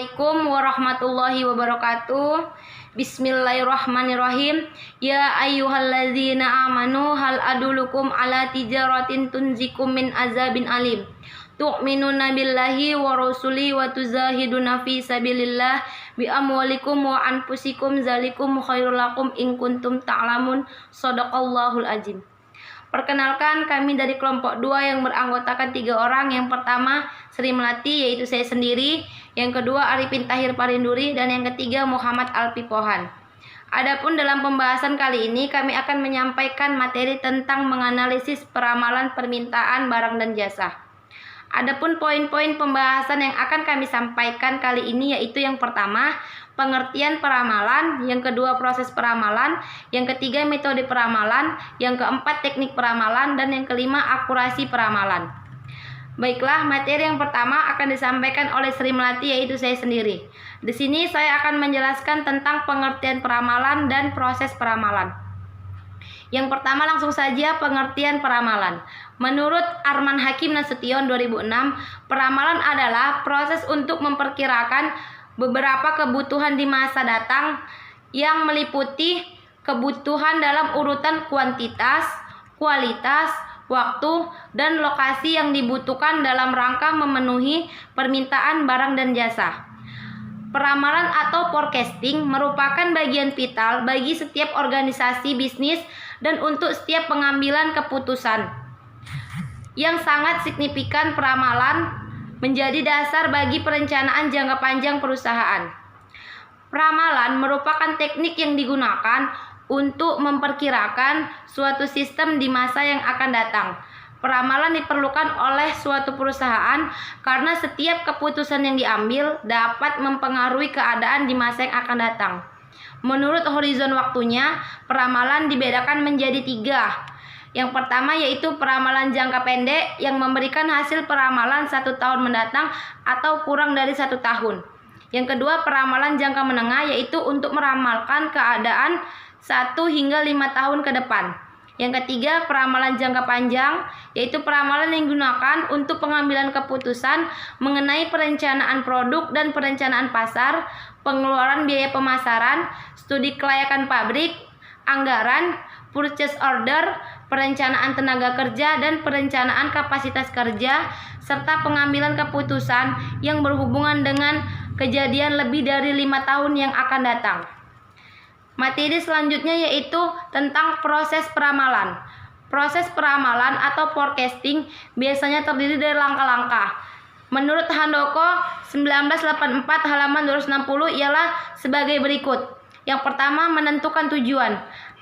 Assalamualaikum warahmatullahi wabarakatuh. Bismillahirrahmanirrahim. Ya ayyuhalladzina amanu hal adulukum ala tijaratin tunzikum min azabin alim. Tu'minuna billahi wa rasuli wa tuzahiduna fi sabilillah bi amwalikum wa anfusikum zalikum khairul lakum in kuntum ta'lamun. Shadaqallahul azim. Perkenalkan, kami dari kelompok 2 yang beranggotakan 3 orang. Yang pertama Sri Melati, yaitu saya sendiri. Yang kedua Arifin Tahir Parinduri, dan yang ketiga Muhammad Alpi Pohan. Adapun dalam pembahasan kali ini kami akan menyampaikan materi tentang menganalisis peramalan permintaan barang dan jasa. Adapun poin-poin pembahasan yang akan kami sampaikan kali ini yaitu yang pertama, pengertian peramalan, yang kedua proses peramalan, yang ketiga metode peramalan, yang keempat teknik peramalan, dan yang kelima akurasi peramalan. Baiklah, materi yang pertama akan disampaikan oleh Sri Melati, yaitu saya sendiri. Di sini saya akan menjelaskan tentang pengertian peramalan dan proses peramalan. Yang pertama langsung saja pengertian peramalan. Menurut Arman Hakim Nasution 2006, peramalan adalah proses untuk memperkirakan beberapa kebutuhan di masa datang yang meliputi kebutuhan dalam urutan kuantitas, kualitas, waktu, dan lokasi yang dibutuhkan dalam rangka memenuhi permintaan barang dan jasa. Peramalan atau forecasting merupakan bagian vital bagi setiap organisasi bisnis dan untuk setiap pengambilan keputusan. Yang sangat signifikan, peramalan menjadi dasar bagi perencanaan jangka panjang perusahaan. Peramalan merupakan teknik yang digunakan untuk memperkirakan suatu sistem di masa yang akan datang. Peramalan diperlukan oleh suatu perusahaan karena setiap keputusan yang diambil dapat mempengaruhi keadaan di masa yang akan datang. Menurut horizon waktunya, peramalan dibedakan menjadi 3. Yang pertama yaitu peramalan jangka pendek yang memberikan hasil peramalan 1 tahun mendatang atau kurang dari 1 tahun. Yang kedua peramalan jangka menengah yaitu untuk meramalkan keadaan 1 hingga 5 tahun ke depan. Yang ketiga peramalan jangka panjang yaitu peramalan yang digunakan untuk pengambilan keputusan mengenai perencanaan produk dan perencanaan pasar, pengeluaran biaya pemasaran, studi kelayakan pabrik, anggaran, purchase order, perencanaan tenaga kerja dan perencanaan kapasitas kerja, serta pengambilan keputusan yang berhubungan dengan kejadian lebih dari 5 tahun yang akan datang. Materi selanjutnya yaitu tentang proses peramalan. Proses peramalan atau forecasting biasanya terdiri dari langkah-langkah. Menurut Handoko 1984 halaman 260 ialah sebagai berikut. Yang pertama, menentukan tujuan.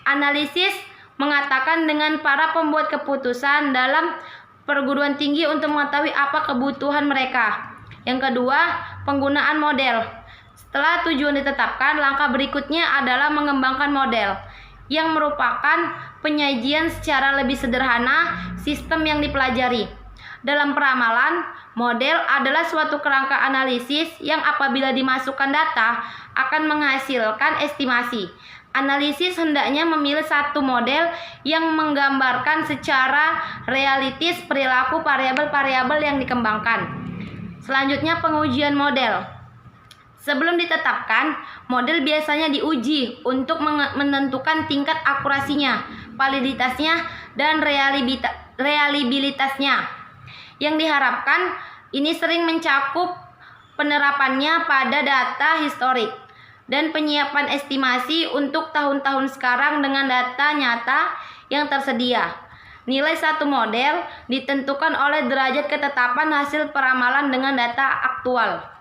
Analisis mengatakan dengan para pembuat keputusan dalam perguruan tinggi untuk mengetahui apa kebutuhan mereka. Yang kedua, penggunaan model. Setelah tujuan ditetapkan, langkah berikutnya adalah mengembangkan model, yang merupakan penyajian secara lebih sederhana sistem yang dipelajari. Dalam peramalan, model adalah suatu kerangka analisis yang apabila dimasukkan data akan menghasilkan estimasi. Analisis hendaknya memilih satu model yang menggambarkan secara realistis perilaku variabel-variabel yang dikembangkan. Selanjutnya pengujian model. Sebelum ditetapkan, model biasanya diuji untuk menentukan tingkat akurasinya, validitasnya, dan reliabilitasnya. Yang diharapkan ini sering mencakup penerapannya pada data historik dan penyiapan estimasi untuk tahun-tahun sekarang dengan data nyata yang tersedia. Nilai satu model ditentukan oleh derajat ketetapan hasil peramalan dengan data aktual.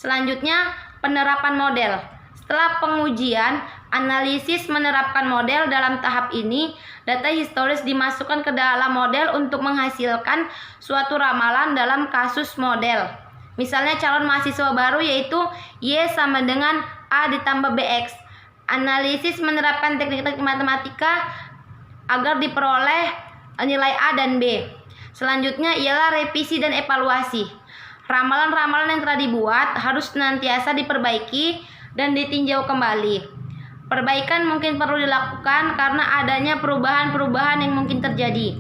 Selanjutnya, penerapan model. Setelah pengujian, analisis menerapkan model. Dalam tahap ini, data historis dimasukkan ke dalam model untuk menghasilkan suatu ramalan dalam kasus model. Misalnya calon mahasiswa baru yaitu Y sama dengan A ditambah BX. Analisis menerapkan teknik-teknik matematika agar diperoleh nilai A dan B. Selanjutnya ialah revisi dan evaluasi. Ramalan-ramalan yang telah dibuat harus senantiasa diperbaiki dan ditinjau kembali. Perbaikan mungkin perlu dilakukan karena adanya perubahan-perubahan yang mungkin terjadi.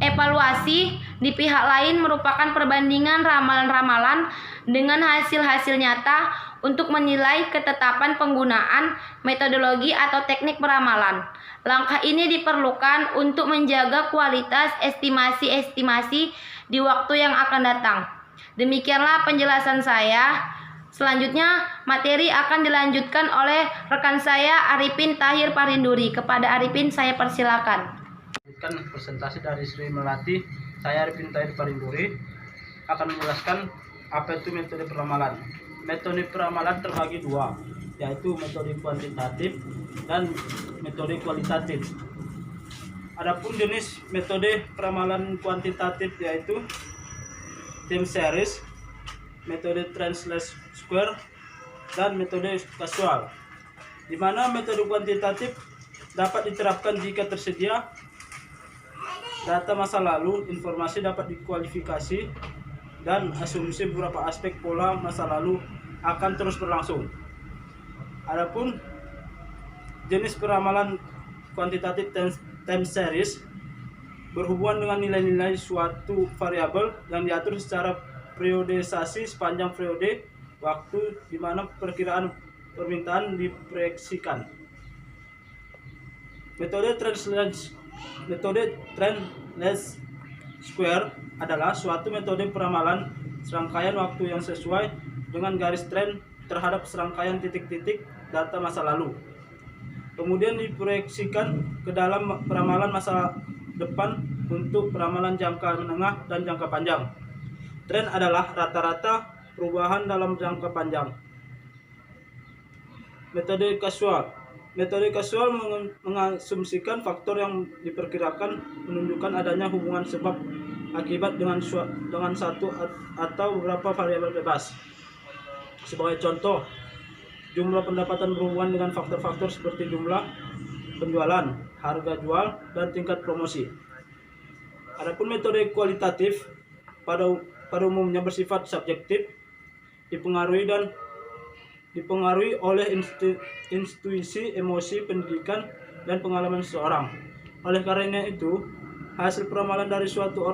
Evaluasi di pihak lain merupakan perbandingan ramalan-ramalan dengan hasil-hasil nyata untuk menilai ketetapan penggunaan metodologi atau teknik peramalan. Langkah ini diperlukan untuk menjaga kualitas estimasi-estimasi di waktu yang akan datang. Demikianlah penjelasan saya. Selanjutnya, materi akan dilanjutkan oleh rekan saya Arifin Tahir Parinduri. Kepada Arifin, saya persilakan. Presentasi dari Sri Melati. Saya Arifin Tahir Parinduri akan menjelaskan apa itu metode peramalan. Metode peramalan terbagi dua, yaitu metode kuantitatif dan metode kualitatif. Adapun jenis metode peramalan kuantitatif yaitu time series, metode trend/square, dan metode kasual. Di mana metode kuantitatif dapat diterapkan jika tersedia data masa lalu, informasi dapat dikualifikasi, dan asumsi beberapa aspek pola masa lalu akan terus berlangsung. Adapun jenis peramalan kuantitatif time series berhubungan dengan nilai-nilai suatu variabel yang diatur secara periodisasi sepanjang periode waktu di mana perkiraan permintaan diproyeksikan. Metode trend/square adalah suatu metode peramalan serangkaian waktu yang sesuai dengan garis tren terhadap serangkaian titik-titik data masa lalu, kemudian diproyeksikan ke dalam peramalan masa depan untuk peramalan jangka menengah dan jangka panjang. Tren adalah rata-rata perubahan dalam jangka panjang. Metode kasual mengasumsikan faktor yang diperkirakan menunjukkan adanya hubungan sebab akibat dengan satu atau beberapa variabel bebas. Sebagai contoh, jumlah pendapatan berhubungan dengan faktor-faktor seperti jumlah penjualan, harga jual, dan tingkat promosi. Adapun metode kualitatif pada umumnya bersifat subjektif, dipengaruhi oleh intuisi, emosi, pendidikan, dan pengalaman seseorang. Oleh karena itu, hasil peramalan dari satu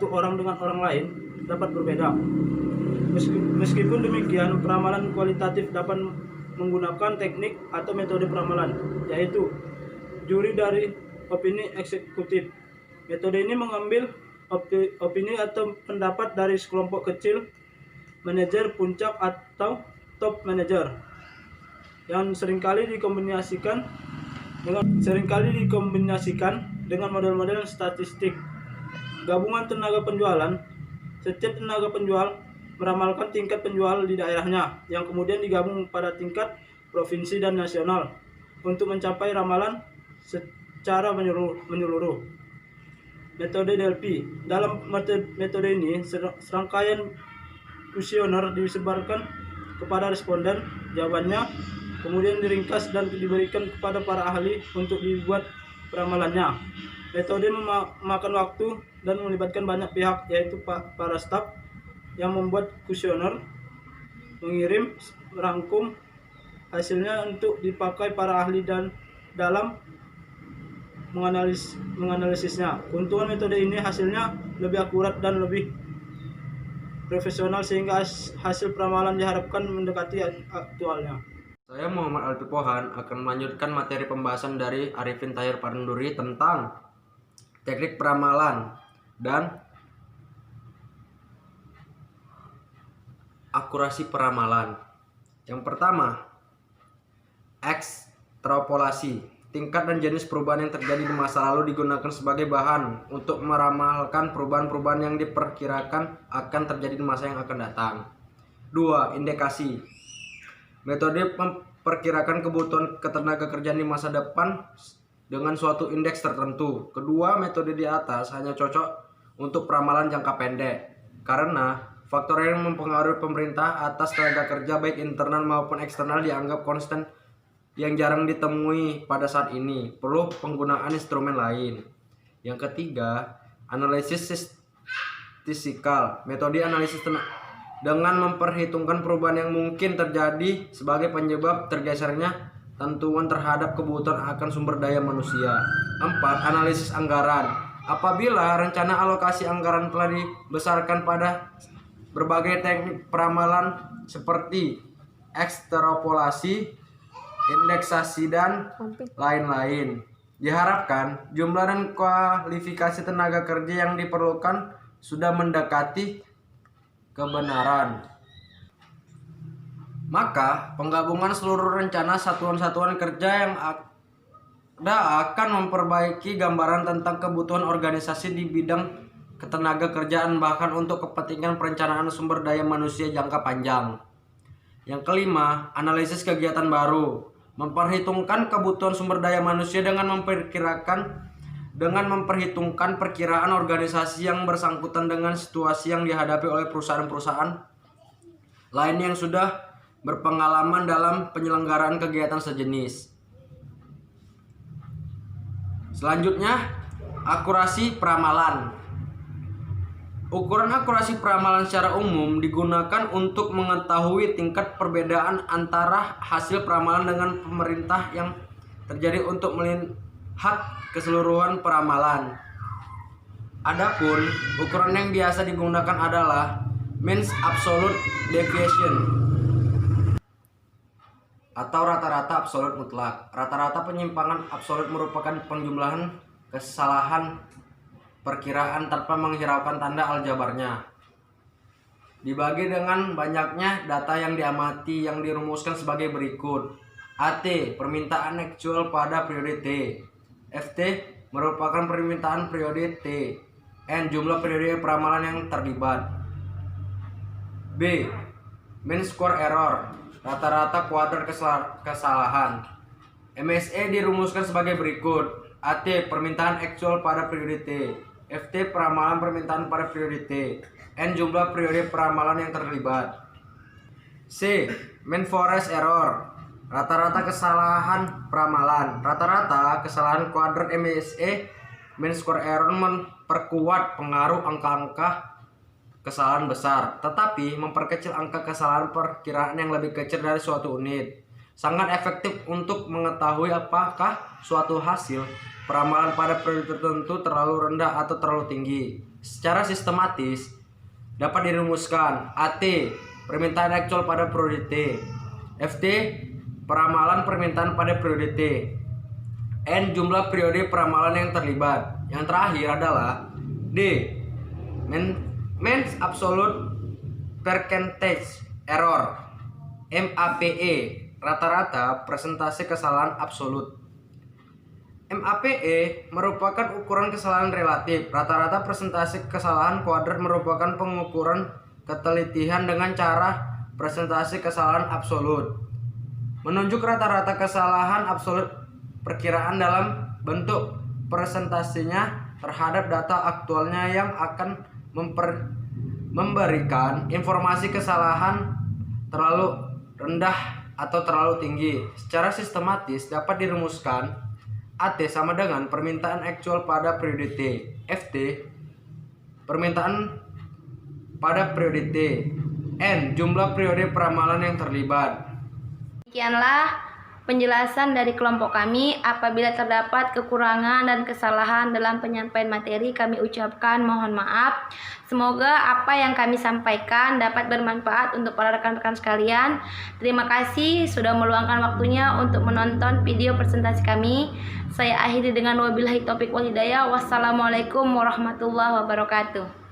orang dengan orang lain dapat berbeda. Meskipun demikian, peramalan kualitatif dapat menggunakan teknik atau metode peramalan, yaitu juri dari opini eksekutif. Metode ini mengambil opini atau pendapat dari sekelompok kecil manajer puncak atau top manager yang seringkali dikombinasikan dengan model-model statistik. Gabungan tenaga penjualan. Setiap tenaga penjual meramalkan tingkat penjual di daerahnya yang kemudian digabung pada tingkat provinsi dan nasional untuk mencapai ramalan secara menyeluruh. Metode Delphi. Dalam metode ini serangkaian kuesioner disebarkan kepada responden, jawabannya kemudian diringkas dan diberikan kepada para ahli untuk dibuat peramalannya. Metode memakan waktu dan melibatkan banyak pihak, yaitu para staf yang membuat kuesioner, mengirim, merangkum hasilnya untuk dipakai para ahli dan dalam menganalisisnya. Keuntungan metode ini hasilnya lebih akurat dan lebih profesional sehingga hasil peramalan diharapkan mendekati aktualnya. Saya Muhammad Alfi Pohan akan melanjutkan materi pembahasan dari Arifin Tahir Parinduri tentang teknik peramalan dan akurasi peramalan. Yang pertama, ekstrapolasi. Tingkat dan jenis perubahan yang terjadi di masa lalu digunakan sebagai bahan untuk meramalkan perubahan-perubahan yang diperkirakan akan terjadi di masa yang akan datang. 2. Indikasi. Metode memperkirakan kebutuhan ketenaga kerjaan di masa depan dengan suatu indeks tertentu. Kedua metode di atas hanya cocok untuk peramalan jangka pendek karena faktor yang mempengaruhi pemerintah atas tenaga kerja baik internal maupun eksternal dianggap konstan yang jarang ditemui pada saat ini. Perlu penggunaan instrumen lain. Yang ketiga, analisis statistikal. Metode analisis dengan memperhitungkan perubahan yang mungkin terjadi sebagai penyebab tergesernya tentuan terhadap kebutuhan akan sumber daya manusia. 4. Analisis anggaran. Apabila rencana alokasi anggaran telah dibesarkan pada berbagai teknik peramalan seperti ekstrapolasi, indeksasi, dan lain-lain, diharapkan jumlah dan kualifikasi tenaga kerja yang diperlukan sudah mendekati kebenaran. Maka penggabungan seluruh rencana satuan-satuan kerja yang akan memperbaiki gambaran tentang kebutuhan organisasi di bidang ketenaga kerjaan, bahkan untuk kepentingan perencanaan sumber daya manusia jangka panjang. Yang kelima, analisis kegiatan baru. Memperhitungkan kebutuhan sumber daya manusia dengan memperhitungkan perkiraan organisasi yang bersangkutan dengan situasi yang dihadapi oleh perusahaan-perusahaan lain yang sudah berpengalaman dalam penyelenggaraan kegiatan sejenis. Selanjutnya, akurasi peramalan. Ukuran akurasi peramalan secara umum digunakan untuk mengetahui tingkat perbedaan antara hasil peramalan dengan pemerintah yang terjadi untuk melihat keseluruhan peramalan. Adapun ukuran yang biasa digunakan adalah mean absolute deviation atau rata-rata absolut mutlak. Rata-rata penyimpangan absolut merupakan penjumlahan kesalahan perkiraan tanpa menghiraukan tanda aljabarnya, dibagi dengan banyaknya data yang diamati, yang dirumuskan sebagai berikut. AT, permintaan aktual pada periode T. FT, merupakan permintaan periode T. N, jumlah periode peramalan yang terlibat. B, mean square error, rata-rata kuadrat kesalahan. MSE dirumuskan sebagai berikut. AT, permintaan aktual pada periode T. FT, peramalan permintaan pada periode T. N, jumlah periode peramalan yang terlibat. C, mean forest error, rata-rata kesalahan peramalan. Rata-rata kesalahan kuadrat MSE mean square error memperkuat pengaruh angka-angka kesalahan besar, tetapi memperkecil angka kesalahan perkiraan yang lebih kecil dari suatu unit. Sangat efektif untuk mengetahui apakah suatu hasil peramalan pada periode tertentu terlalu rendah atau terlalu tinggi. Secara sistematis dapat dirumuskan. AT, permintaan aktual pada periode T. FT, peramalan permintaan pada periode T. N, jumlah periode peramalan yang terlibat. Yang terakhir adalah D, mean absolute percentage error, MAPE, rata-rata persentase kesalahan absolut. MAPE merupakan ukuran kesalahan relatif. Rata-rata persentase kesalahan kuadrat merupakan pengukuran ketelitian dengan cara persentase kesalahan absolut. Menunjuk rata-rata kesalahan absolut perkiraan dalam bentuk persentasenya terhadap data aktualnya yang akan memberikan informasi kesalahan terlalu rendah atau terlalu tinggi. Secara sistematis dapat dirumuskan. AT sama dengan permintaan aktual pada periode T. FT, permintaan pada periode T. N, jumlah periode peramalan yang terlibat. Demikianlah penjelasan dari kelompok kami. Apabila terdapat kekurangan dan kesalahan dalam penyampaian materi, kami ucapkan mohon maaf. Semoga apa yang kami sampaikan dapat bermanfaat untuk para rekan-rekan sekalian. Terima kasih sudah meluangkan waktunya untuk menonton video presentasi kami. Saya akhiri dengan wabillahi taufik wal hidayah. Wassalamualaikum warahmatullahi wabarakatuh.